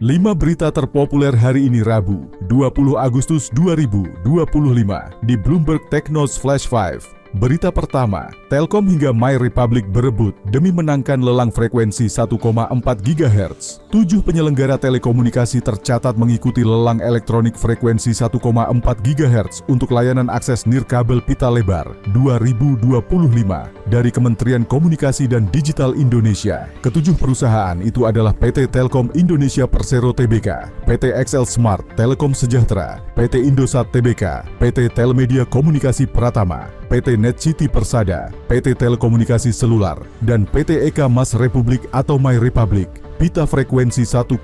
5 berita terpopuler hari ini Rabu, 20 Agustus 2025 di Bloomberg Technos Flash 5. Berita pertama, Telkom hingga My Republic berebut demi menangkan lelang frekuensi 1,4 GHz. 7 penyelenggara telekomunikasi tercatat mengikuti lelang elektronik frekuensi 1,4 GHz untuk layanan akses nirkabel pita lebar 2025 dari Kementerian Komunikasi dan Digital Indonesia. Ketujuh perusahaan itu adalah PT Telkom Indonesia Persero Tbk, PT XL Smart Telekom Sejahtera, PT Indosat Tbk, PT Telemedia Komunikasi Pratama, PT Net City Persada, PT Telekomunikasi Selular, dan PT Eka Mas Republik atau My Republic. Pita frekuensi 1,4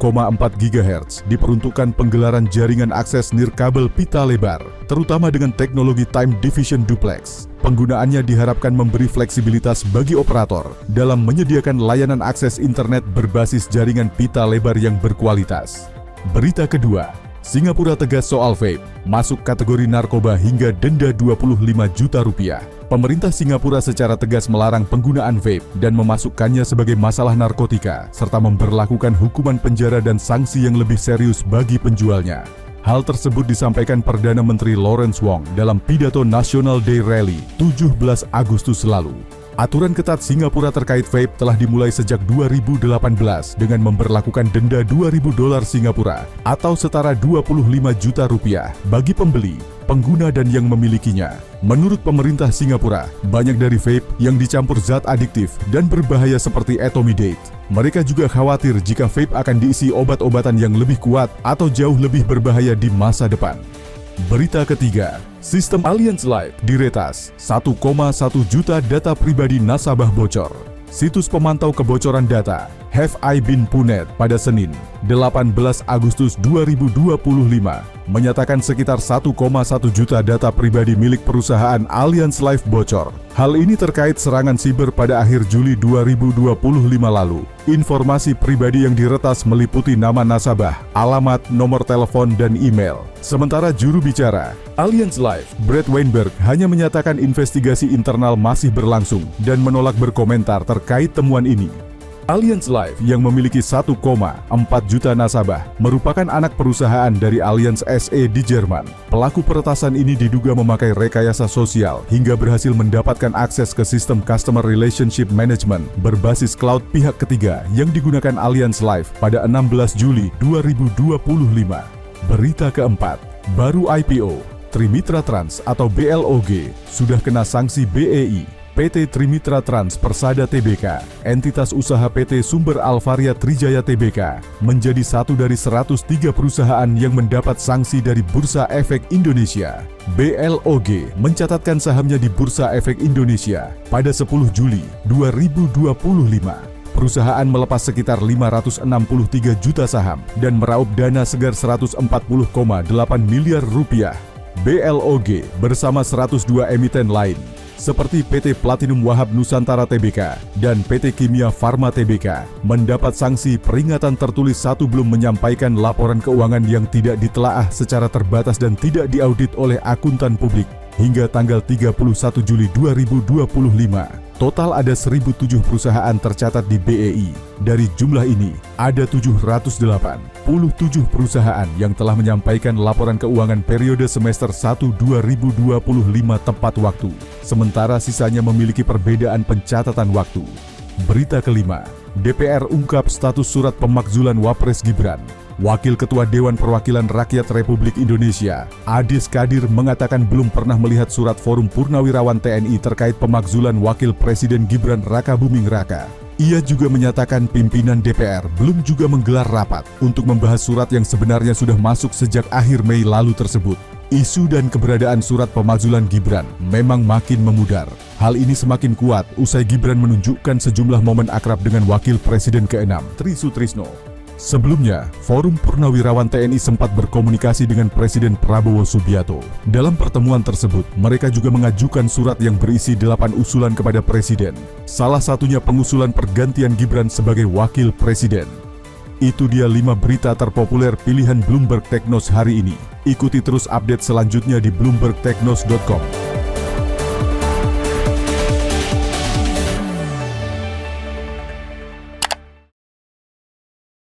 GHz diperuntukkan penggelaran jaringan akses nirkabel pita lebar, terutama dengan teknologi Time Division Duplex. Penggunaannya diharapkan memberi fleksibilitas bagi operator dalam menyediakan layanan akses internet berbasis jaringan pita lebar yang berkualitas. Berita kedua, Singapura tegas soal vape, masuk kategori narkoba hingga denda 25 juta rupiah. Pemerintah Singapura secara tegas melarang penggunaan vape dan memasukkannya sebagai masalah narkotika, serta memberlakukan hukuman penjara dan sanksi yang lebih serius bagi penjualnya. Hal tersebut disampaikan Perdana Menteri Lawrence Wong dalam pidato National Day Rally 17 Agustus lalu. Aturan ketat Singapura terkait vape telah dimulai sejak 2018 dengan memberlakukan denda $2.000 Singapura atau setara 25 juta rupiah bagi pembeli, pengguna dan yang memilikinya. Menurut pemerintah Singapura, banyak dari vape yang dicampur zat adiktif dan berbahaya seperti etomidate. Mereka juga khawatir jika vape akan diisi obat-obatan yang lebih kuat atau jauh lebih berbahaya di masa depan. Berita ketiga, sistem Allianz Life diretas, 1,1 juta data pribadi nasabah bocor. Situs pemantau kebocoran data Have I Been Punet pada Senin, 18 Agustus 2025 menyatakan sekitar 1,1 juta data pribadi milik perusahaan Allianz Life bocor. Hal ini terkait serangan siber pada akhir Juli 2025 lalu. Informasi pribadi yang diretas meliputi nama nasabah, alamat, nomor telepon, dan email. Sementara juru bicara Allianz Life, Brad Weinberg, hanya menyatakan investigasi internal masih berlangsung dan menolak berkomentar terkait temuan ini. Allianz Life yang memiliki 1,4 juta nasabah merupakan anak perusahaan dari Allianz SE di Jerman. Pelaku peretasan ini diduga memakai rekayasa sosial hingga berhasil mendapatkan akses ke sistem Customer Relationship Management berbasis cloud pihak ketiga yang digunakan Allianz Life pada 16 Juli 2025. Berita keempat, baru IPO, Trimitra Trans atau BLOG sudah kena sanksi BEI. PT Trimitra Trans Persada Tbk, entitas usaha PT Sumber Alvaria Trijaya Tbk, menjadi satu dari 103 perusahaan yang mendapat sanksi dari Bursa Efek Indonesia. BLOG mencatatkan sahamnya di Bursa Efek Indonesia pada 10 Juli 2025. Perusahaan melepas sekitar 563 juta saham dan meraup dana segar 140,8 miliar rupiah. BLOG bersama 102 emiten lain seperti PT Platinum Wahab Nusantara Tbk dan PT Kimia Farma Tbk mendapat sanksi peringatan tertulis 1 belum menyampaikan laporan keuangan yang tidak ditelaah secara terbatas dan tidak diaudit oleh akuntan publik hingga tanggal 31 Juli 2025. Total ada 1.007 perusahaan tercatat di BEI. Dari jumlah ini, ada 787 perusahaan yang telah menyampaikan laporan keuangan periode semester 1 2025 tepat waktu, sementara sisanya memiliki perbedaan pencatatan waktu. Berita kelima, DPR ungkap status surat pemakzulan Wapres Gibran. Wakil Ketua Dewan Perwakilan Rakyat Republik Indonesia, Adis Kadir, mengatakan belum pernah melihat surat Forum Purnawirawan TNI terkait pemakzulan Wakil Presiden Gibran Rakabuming Raka. Ia juga menyatakan pimpinan DPR belum juga menggelar rapat untuk membahas surat yang sebenarnya sudah masuk sejak akhir Mei lalu tersebut. Isu dan keberadaan surat pemakzulan Gibran memang makin memudar. Hal ini semakin kuat usai Gibran menunjukkan sejumlah momen akrab dengan Wakil Presiden ke-6, Tri Sutrisno. Sebelumnya, Forum Purnawirawan TNI sempat berkomunikasi dengan Presiden Prabowo Subianto. Dalam pertemuan tersebut, mereka juga mengajukan surat yang berisi 8 usulan kepada Presiden. Salah satunya pengusulan pergantian Gibran sebagai Wakil Presiden. Itu dia 5 berita terpopuler pilihan Bloomberg Technos hari ini. Ikuti terus update selanjutnya di bloombergtechnos.com.